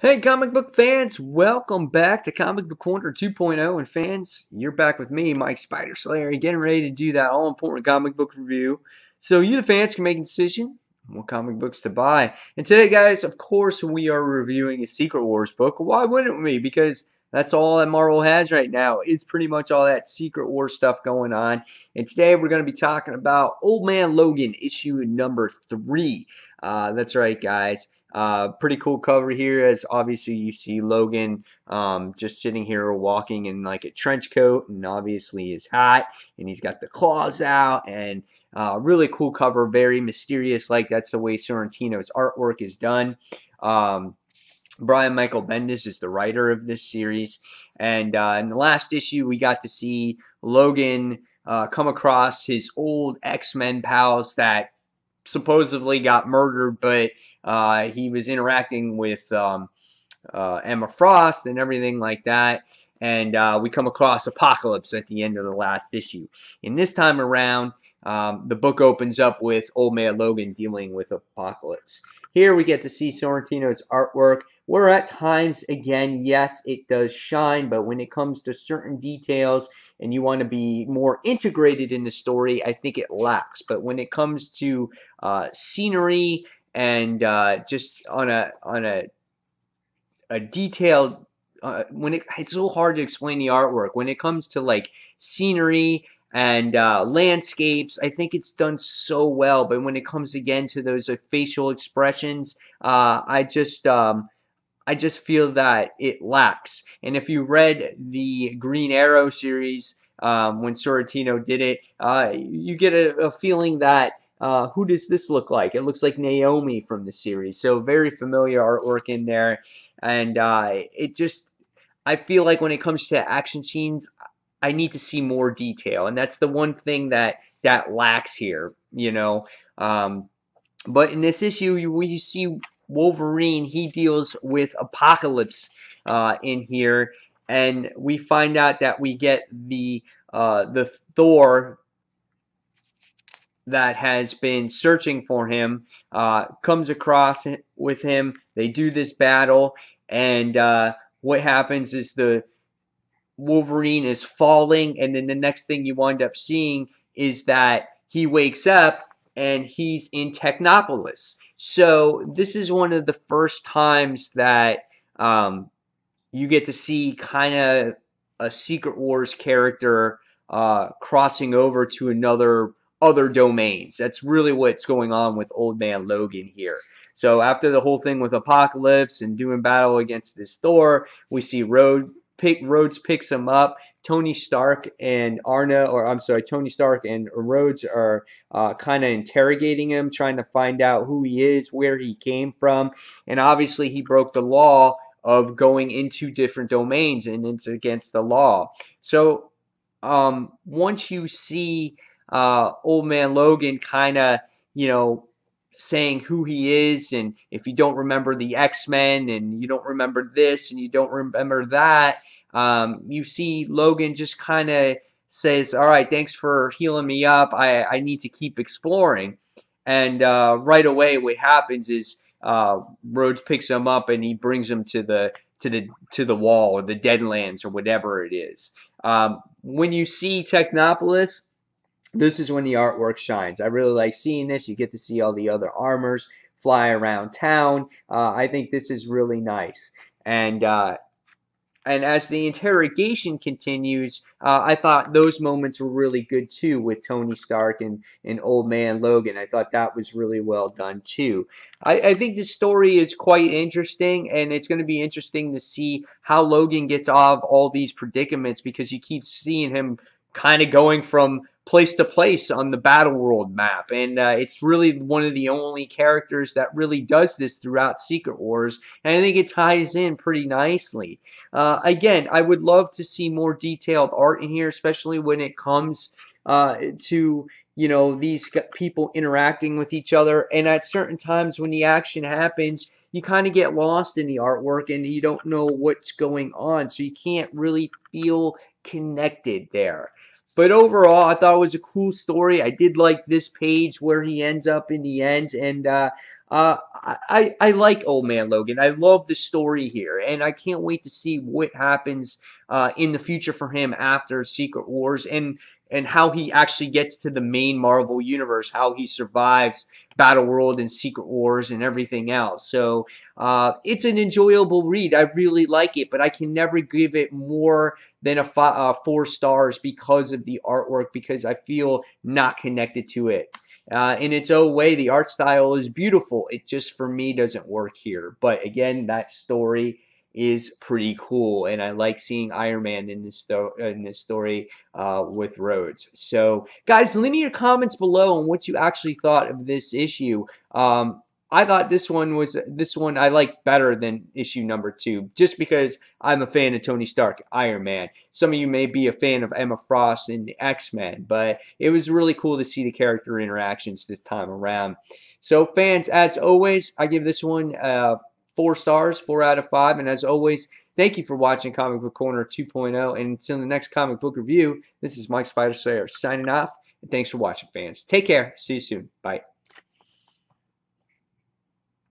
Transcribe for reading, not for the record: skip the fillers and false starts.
Hey, comic book fans, welcome back to Comic Book Corner 2.0. And fans, you're back with me, Mike Spider Slayer, getting ready to do that all important comic book review. So, you, the fans, can make a decision on what comic books to buy. And today, guys, of course, we are reviewing a Secret Wars book. Why wouldn't we? Because that's all that Marvel has right now. It's pretty much all that Secret Wars stuff going on. And today, we're going to be talking about Old Man Logan, issue number 3. That's right, guys. Pretty cool cover here, as obviously you see Logan just sitting here walking in like a trench coat, and obviously his hat, and he's got the claws out, and really cool cover, very mysterious. Like that's the way Sorrentino's artwork is done. Brian Michael Bendis is the writer of this series, and in the last issue we got to see Logan come across his old X-Men pals that supposedly got murdered, but he was interacting with Emma Frost and everything like that. And we come across Apocalypse at the end of the last issue. And this time around, the book opens up with Old Man Logan dealing with Apocalypse. Here we get to see Sorrentino's artwork, where at times, again, yes, it does shine, but when it comes to certain details and you want to be more integrated in the story, I think it lacks. But when it comes to scenery and just on a detailed, it's so hard to explain the artwork. When it comes to like scenery and landscapes, I think it's done so well. But when it comes again to those facial expressions, I just feel that it lacks. And if you read the Green Arrow series when Sorrentino did it, you get a feeling that who does this look like? It looks like Naomi from the series. So very familiar artwork in there. And I feel like when it comes to action scenes, I need to see more detail, and that's the one thing that lacks here, you know. But in this issue, we see Wolverine. He deals with Apocalypse in here, and we find out that we get the Thor that has been searching for him comes across with him. They do this battle, and what happens is the Wolverine is falling, and then the next thing you wind up seeing is that he wakes up and he's in Technopolis. So this is one of the first times that you get to see kind of a Secret Wars character crossing over to other domains. That's really what's going on with Old Man Logan here. So after the whole thing with Apocalypse and doing battle against this Thor, we see Rhodes picks him up. Tony Stark and Rhodes are kind of interrogating him, trying to find out who he is, where he came from, and obviously he broke the law of going into different domains, and it's against the law. So once you see Old Man Logan kind of, saying who he is, and if you don't remember the X-Men, and you don't remember this, and you don't remember that, you see Logan just kind of says, all right, thanks for healing me up. I need to keep exploring. And right away what happens is Rhodes picks him up and he brings him to the wall, or the Deadlands, or whatever it is. When you see Technopolis, this is when the artwork shines. I really like seeing this. You get to see all the other armors fly around town. I think this is really nice. And as the interrogation continues, I thought those moments were really good too, with Tony Stark and Old Man Logan. I thought that was really well done too. I think the story is quite interesting, and it's going to be interesting to see how Logan gets out of all these predicaments, because you keep seeing him kind of going from place to place on the Battle World map, and it's really one of the only characters that really does this throughout Secret Wars, and I think it ties in pretty nicely. Again, I would love to see more detailed art in here, especially when it comes to these people interacting with each other, and at certain times when the action happens, you kind of get lost in the artwork and you don't know what's going on, so you can't really feel connected there. But overall, I thought it was a cool story. I did like this page where he ends up in the end, and I like Old Man Logan. I love the story here, and I can't wait to see what happens in the future for him after Secret Wars, and how he actually gets to the main Marvel universe, how he survives Battle World and Secret Wars and everything else. So it's an enjoyable read. I really like it, but I can never give it more than a 4 stars because of the artwork, because I feel not connected to it. In its own way, the art style is beautiful. It just, for me, doesn't work here. But again, that story is pretty cool, and I like seeing Iron Man in this story with Rhodes. So, guys, leave me your comments below on what you actually thought of this issue. I thought this one I like better than issue number 2, just because I'm a fan of Tony Stark, Iron Man. Some of you may be a fan of Emma Frost and the X-Men, but it was really cool to see the character interactions this time around. So fans, as always, I give this one 4 stars, 4 out of 5, and as always, thank you for watching Comic Book Corner 2.0, and until the next comic book review, this is Mike Spider Slayer signing off, and thanks for watching, fans. Take care. See you soon. Bye.